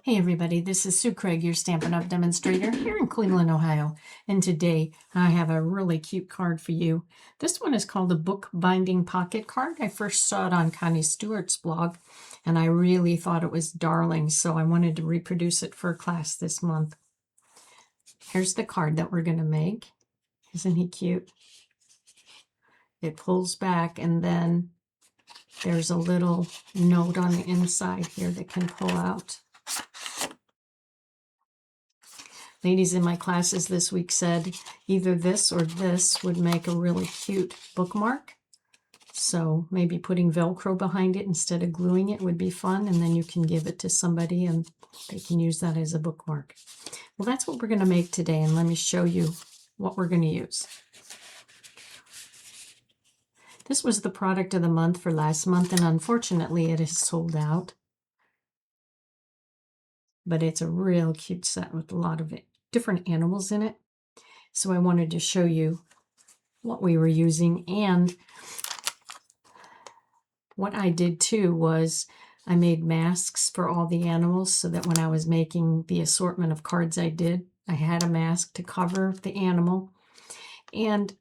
Hey everybody, this is Sue Craig, your Stampin' Up! Demonstrator here in Cleveland, Ohio. And today I have a really cute card for you. This one is called a book binding pocket card. I first saw it on Connie Stewart's blog and I really thought it was darling, so I wanted to reproduce it for a class this month. Here's the card that we're going to make. Isn't he cute? It pulls back and then there's a little note on the inside here that can pull out. Ladies in my classes this week said either this or this would make a really cute bookmark. So maybe putting Velcro behind it instead of gluing it would be fun, and then you can give it to somebody and they can use that as a bookmark. Well, that's what we're going to make today, and let me show you what we're going to use. This was the product of the month for last month, and unfortunately it is sold out. But it's a real cute set with a lot of different animals in it. So I wanted to show you what we were using, and what I did too was I made masks for all the animals so that when I was making the assortment of cards I did, I had a mask to cover the animal. And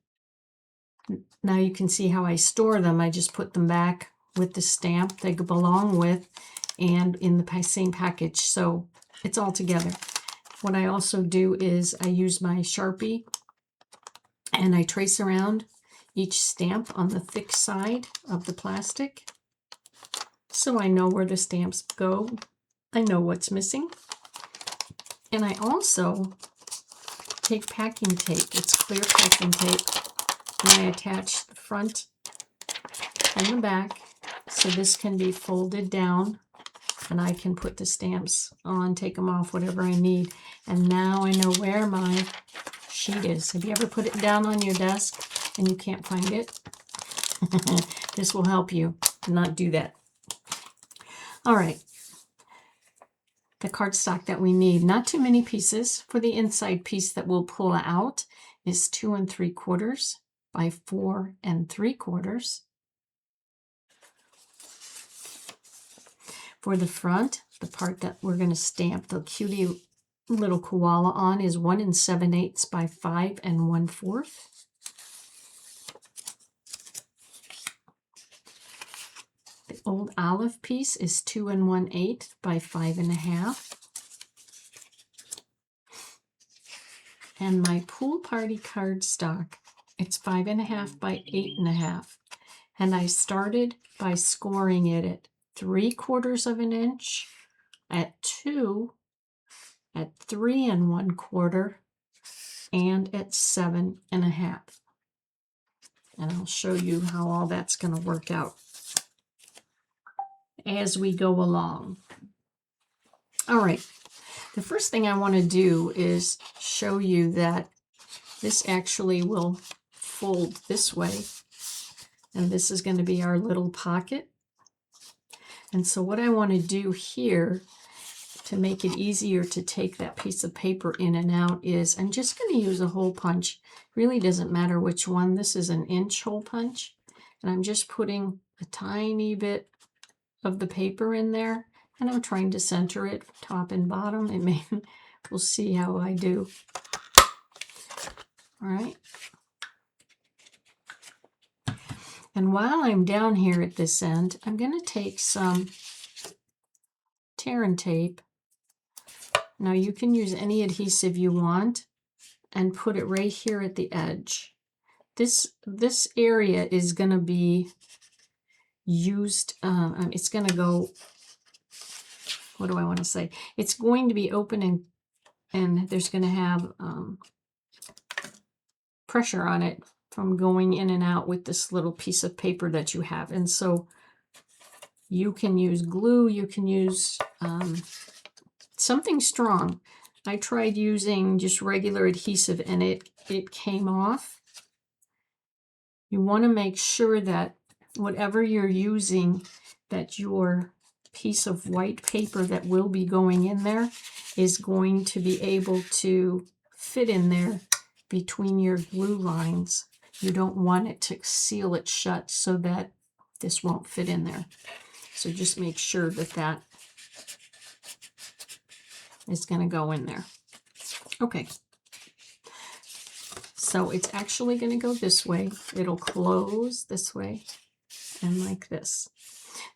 now you can see how I store them. I just put them back with the stamp they belong with and in the same package, so it's all together. What I also do is I use my Sharpie and I trace around each stamp on the thick side of the plastic so I know where the stamps go. I know what's missing. And I also take packing tape. It's clear packing tape. And I attach the front and the back so this can be folded down and I can put the stamps on, take them off, whatever I need. And now I know where my sheet is. Have you ever put it down on your desk and you can't find it? This will help you not do that. All right. The cardstock that we need, not too many pieces. For the inside piece that we'll pull out is 2 3/4 by 4 3/4. For the front, the part that we're going to stamp the cutie little koala on is 1 7/8 by 5 1/4. The old olive piece is 2 1/8 by 5 1/2. And my pool party cardstock, it's 5 1/2 by 8 1/2. And I started by scoring it at 3/4 of an inch, at 2, at 3 1/4, and at 7 1/2. And I'll show you how all that's going to work out as we go along. All right, the first thing I want to do is show you that this actually will fold this way, and this is going to be our little pocket. And so what I want to do here to make it easier to take that piece of paper in and out is I'm just going to use a hole punch. Really doesn't matter which one. This is an inch hole punch, and I'm just putting a tiny bit of the paper in there, and I'm trying to center it top and bottom. We'll see how I do. All right. And while I'm down here at this end, I'm going to take some tear and tape. Now you can use any adhesive you want and put it right here at the edge. This area is going to be used, it's going to go, what do I want to say? It's going to be open and there's going to have pressure on it from going in and out with this little piece of paper that you have. And so you can use glue, you can use something strong. I tried using just regular adhesive and it came off. You want to make sure that whatever you're using, that your piece of white paper that will be going in there is going to be able to fit in there between your glue lines. You don't want it to seal it shut so that this won't fit in there. So just make sure that is going to go in there. Okay. So it's actually going to go this way. It'll close this way and like this.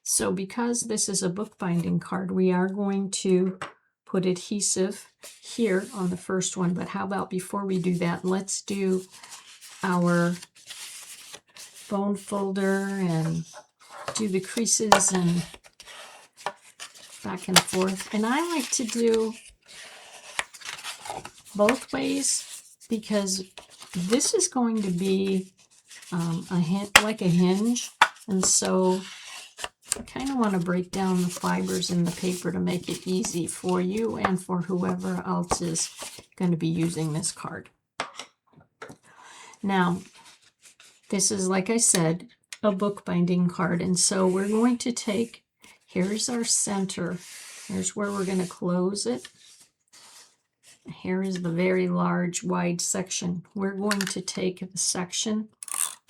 So because this is a bookbinding card, we are going to put adhesive here on the first one. But how about before we do that, let's do our bone folder and do the creases and back and forth. And I like to do both ways because this is going to be like a hinge, and so I kind of want to break down the fibers in the paper to make it easy for you and for whoever else is going to be using this card. Now, this is, like I said, a bookbinding card, and so we're going to take, here's our center, here's where we're going to close it. Here is the very large, wide section. We're going to take the section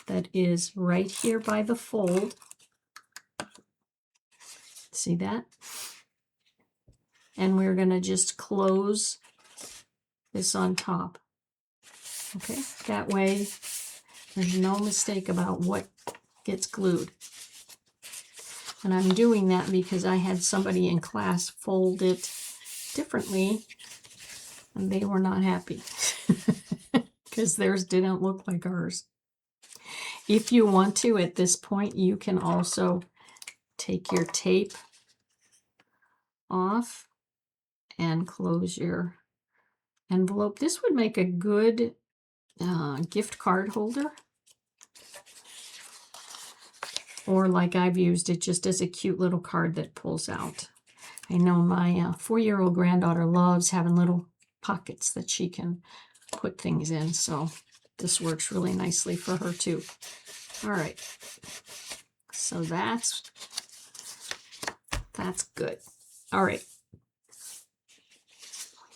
that is right here by the fold. See that? And we're going to just close this on top. Okay, that way there's no mistake about what gets glued. And I'm doing that because I had somebody in class fold it differently, and they were not happy because theirs didn't look like ours. If you want to, at this point, you can also take your tape off and close your envelope. This would make a good gift card holder, or like I've used it just as a cute little card that pulls out. I know my 4-year-old granddaughter loves having little pockets that she can put things in, so this works really nicely for her too. All right, so that's good. All right,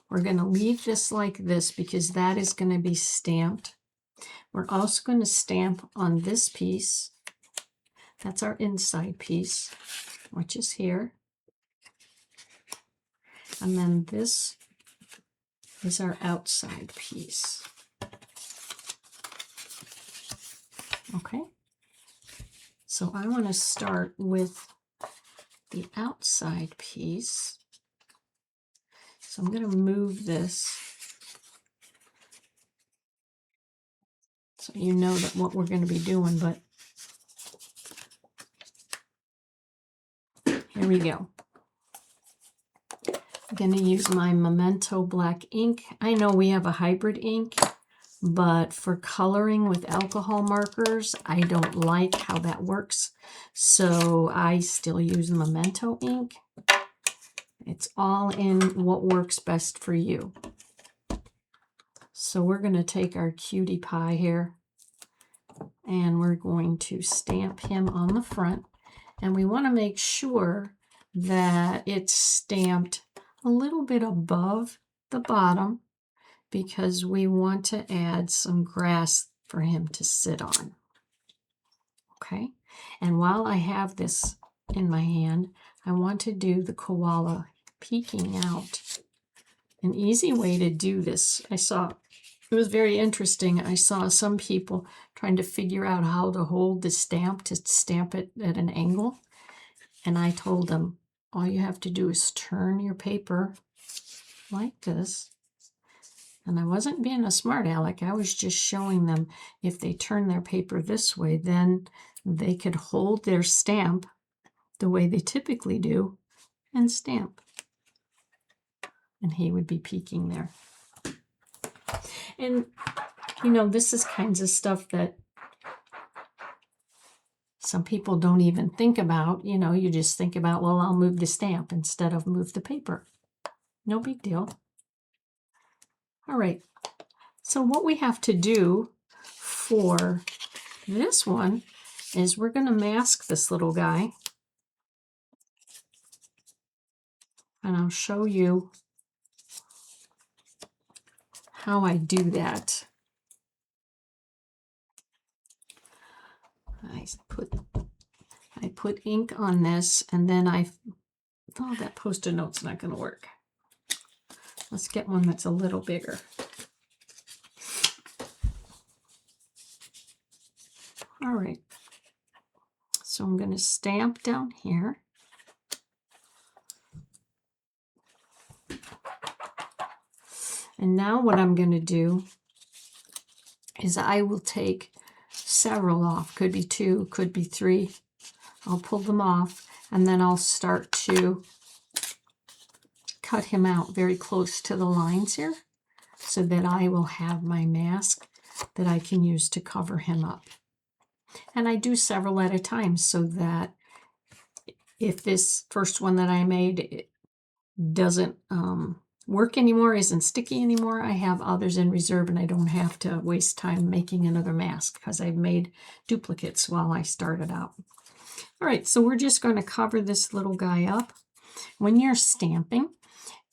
we're going to leave this like this because that is going to be stamped. We're also going to stamp on this piece. That's our inside piece, which is here. And then this is our outside piece. Okay, so I want to start with the outside piece. So I'm going to move this so you know that what we're going to be doing, but here we go. I'm going to use my Memento black ink. I know we have a hybrid ink, but for coloring with alcohol markers, I don't like how that works. So I still use Memento ink. It's all in what works best for you. So we're going to take our cutie pie here, and we're going to stamp him on the front. And we want to make sure that it's stamped a little bit above the bottom because we want to add some grass for him to sit on. Okay, and while I have this in my hand, I want to do the koala peeking out. An easy way to do this, it was very interesting. I saw some people trying to figure out how to hold the stamp to stamp it at an angle. And I told them, all you have to do is turn your paper like this. And I wasn't being a smart aleck. I was just showing them if they turn their paper this way, then they could hold their stamp the way they typically do and stamp. And he would be peeking there. And, you know, this is kinds of stuff that some people don't even think about. You know, you just think about, well, I'll move the stamp instead of move the paper. No big deal. All right. So what we have to do for this one is we're going to mask this little guy. And I'll show you how I do that. I put ink on this, and then oh, that Post-it note's not going to work. Let's get one that's a little bigger. All right. So I'm going to stamp down here. And now what I'm going to do is I will take several off. Could be 2, could be 3. I'll pull them off, and then I'll start to cut him out very close to the lines here so that I will have my mask that I can use to cover him up. And I do several at a time so that if this first one that I made doesn't work anymore, isn't sticky anymore, I have others in reserve and I don't have to waste time making another mask because I've made duplicates while I started out. All right, so we're just going to cover this little guy up. When you're stamping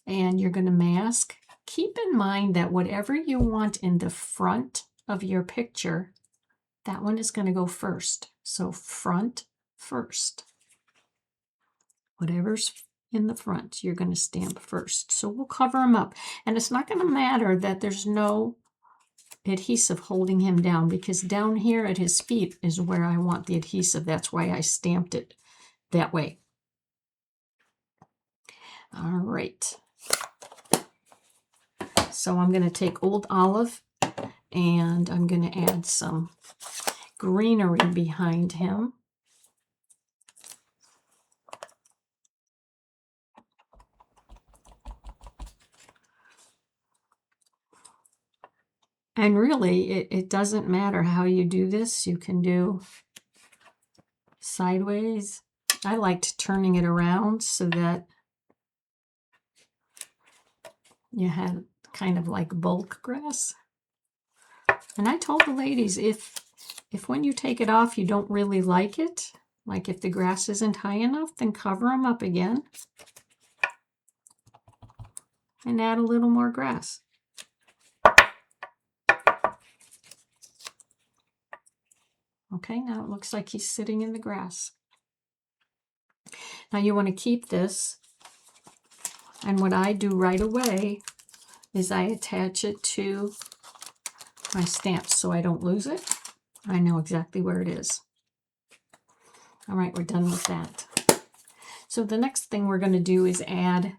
and you're going to mask, keep in mind that whatever you want in the front of your picture, that one is going to go first. So front first. Whatever's in the front, you're going to stamp first. So we'll cover him up. And it's not going to matter that there's no adhesive holding him down, because down here at his feet is where I want the adhesive. That's why I stamped it that way. All right. So I'm going to take Old Olive and I'm going to add some greenery behind him. And really, it doesn't matter how you do this. You can do sideways. I liked turning it around so that you had kind of like bulk grass. And I told the ladies, if when you take it off you don't really like it, like if the grass isn't high enough, then cover them up again and add a little more grass. Okay, now it looks like he's sitting in the grass. Now you want to keep this, and what I do right away is I attach it to my stamps so I don't lose it. I know exactly where it is. All right, we're done with that. So the next thing we're going to do is add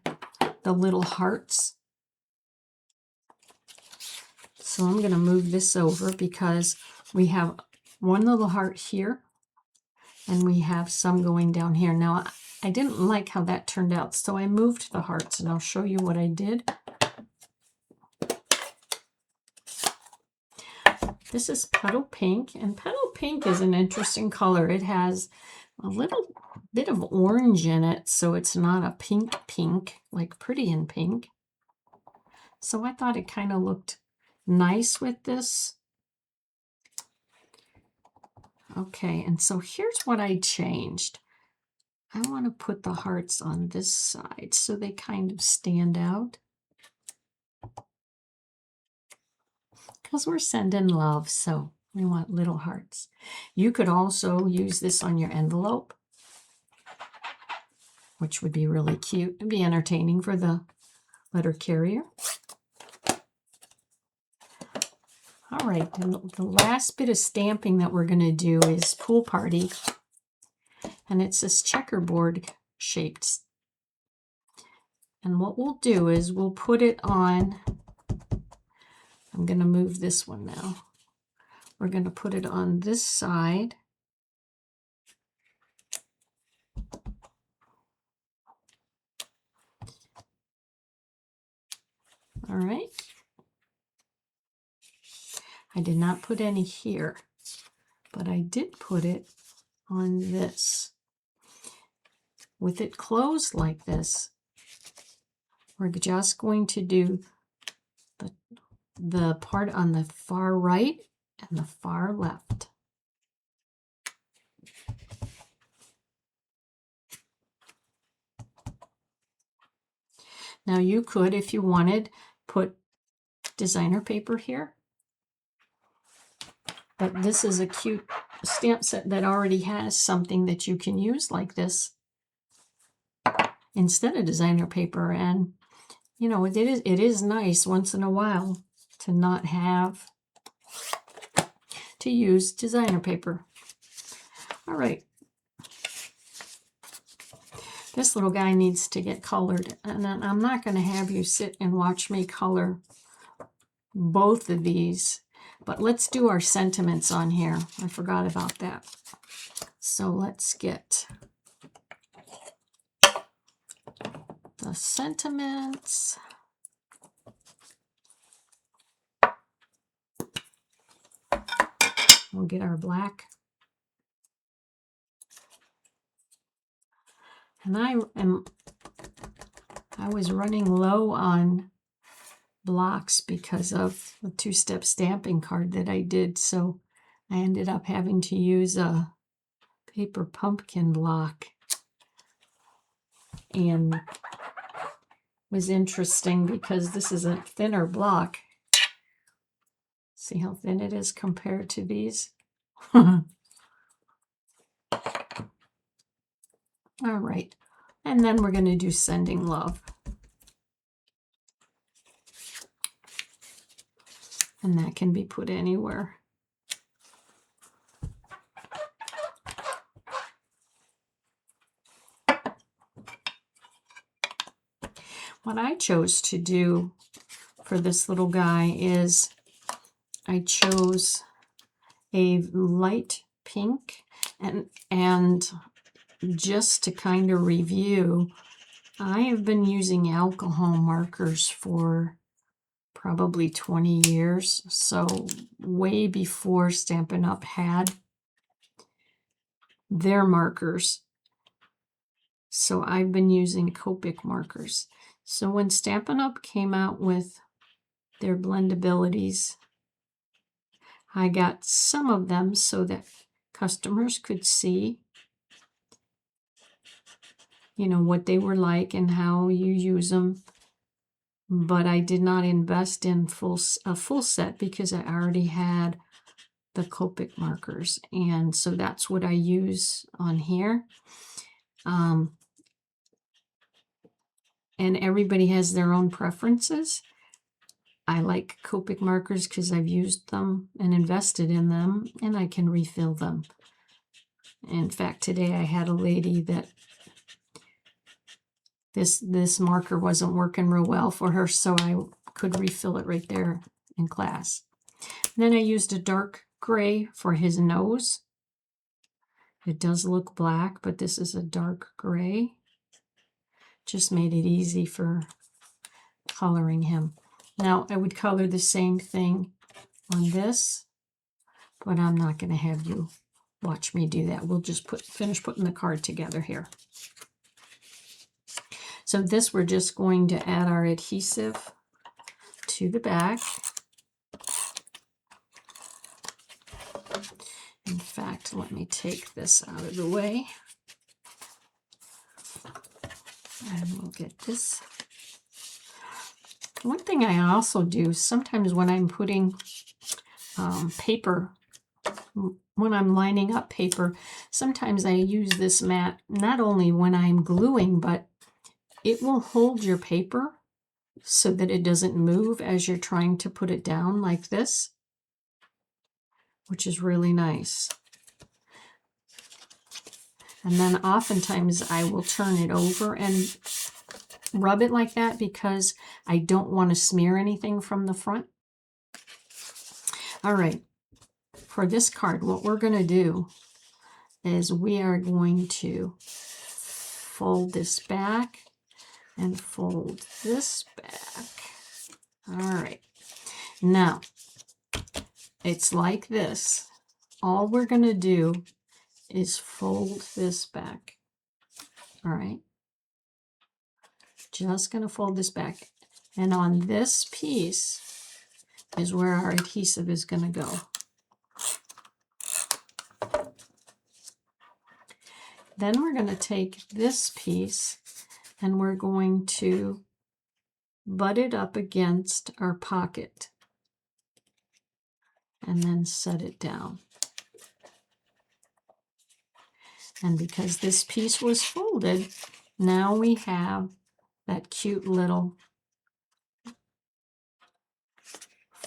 the little hearts. So I'm going to move this over because we have one little heart here and we have some going down here. Now I didn't like how that turned out, so I moved the hearts, and I'll show you what I did. This is Petal Pink, and Petal Pink is an interesting color. It has a little bit of orange in it, so it's not a pink like Pretty in Pink. So I thought it kind of looked nice with this. Okay, and so here's what I changed. I want to put the hearts on this side so they kind of stand out, because we're sending love, so we want little hearts. You could also use this on your envelope, which would be really cute. It'd be entertaining for the letter carrier. All right, and the last bit of stamping that we're going to do is Pool Party, and it's this checkerboard shaped. And what we'll do is we'll put it on, I'm going to move this one now. We're going to put it on this side. All right. I did not put any here, but I did put it on this. With it closed like this, we're just going to do the part on the far right and the far left. Now you could, if you wanted, put designer paper here. But this is a cute stamp set that already has something that you can use like this instead of designer paper. And you know, it is nice once in a while to not have to use designer paper. All right. This little guy needs to get colored, and then I'm not going to have you sit and watch me color both of these, but let's do our sentiments on here. I forgot about that. So let's get the sentiments. We'll get our black. And I was running low on blocks because of the two-step stamping card that I did, so I ended up having to use a paper pumpkin block. And was interesting because this is a thinner block. See how thin it is compared to these? All right, and then we're going to do Sending Love. And that can be put anywhere. What I chose to do for this little guy is I chose a light pink, and just to kind of review, I have been using alcohol markers for probably 20 years, so way before Stampin' Up! Had their markers. So I've been using Copic markers. So when Stampin' Up! Came out with their blendabilities, I got some of them so that customers could see, you know, what they were like and how you use them. But I did not invest in a full set because I already had the Copic markers, and so that's what I use on here. And everybody has their own preferences. I like Copic markers because I've used them and invested in them, and I can refill them. In fact, today I had a lady that this marker wasn't working real well for her, so I could refill it right there in class. Then I used a dark gray for his nose. It does look black, but this is a dark gray. Just made it easy for coloring him. Now, I would color the same thing on this, but I'm not going to have you watch me do that. We'll just finish putting the card together here. So this, we're just going to add our adhesive to the back. In fact, let me take this out of the way. And we'll get this. One thing I also do, sometimes when I'm putting paper, when I'm lining up paper, sometimes I use this mat, not only when I'm gluing, but it will hold your paper so that it doesn't move as you're trying to put it down like this, which is really nice. And then oftentimes I will turn it over and rub it like that because I don't want to smear anything from the front. All right, for this card, what we're going to do is we are going to fold this back and fold this back. All right, now it's like this. All we're going to do is fold this back. All right, just going to fold this back, and on this piece is where our adhesive is going to go. Then we're going to take this piece and we're going to butt it up against our pocket and then set it down. And because this piece was folded, now we have that cute little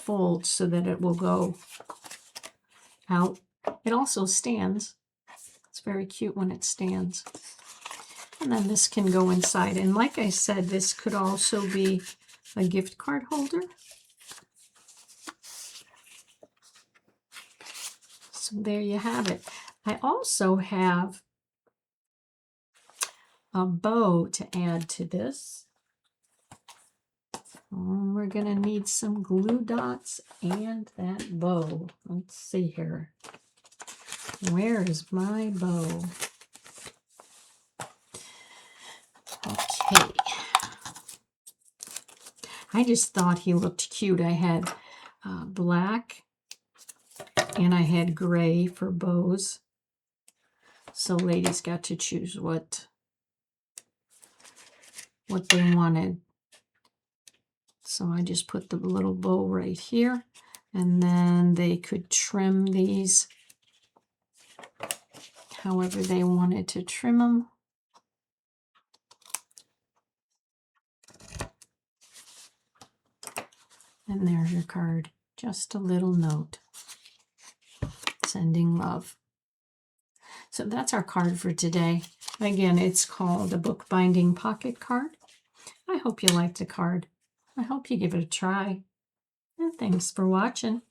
fold so that it will go out. It also stands. It's very cute when it stands. And then this can go inside. And like I said, this could also be a gift card holder. So there you have it. I also have a bow to add to this. We're going to need some glue dots and that bow. Let's see here. Where is my bow? Okay. I just thought he looked cute. I had black and I had gray for bows. So ladies got to choose what they wanted. So I just put the little bow right here, and then they could trim these however they wanted to trim them. And there's your card. Just a little note. Sending love. So that's our card for today. Again, it's called a bookbinding pocket card. I hope you liked the card. I hope you give it a try. And thanks for watching.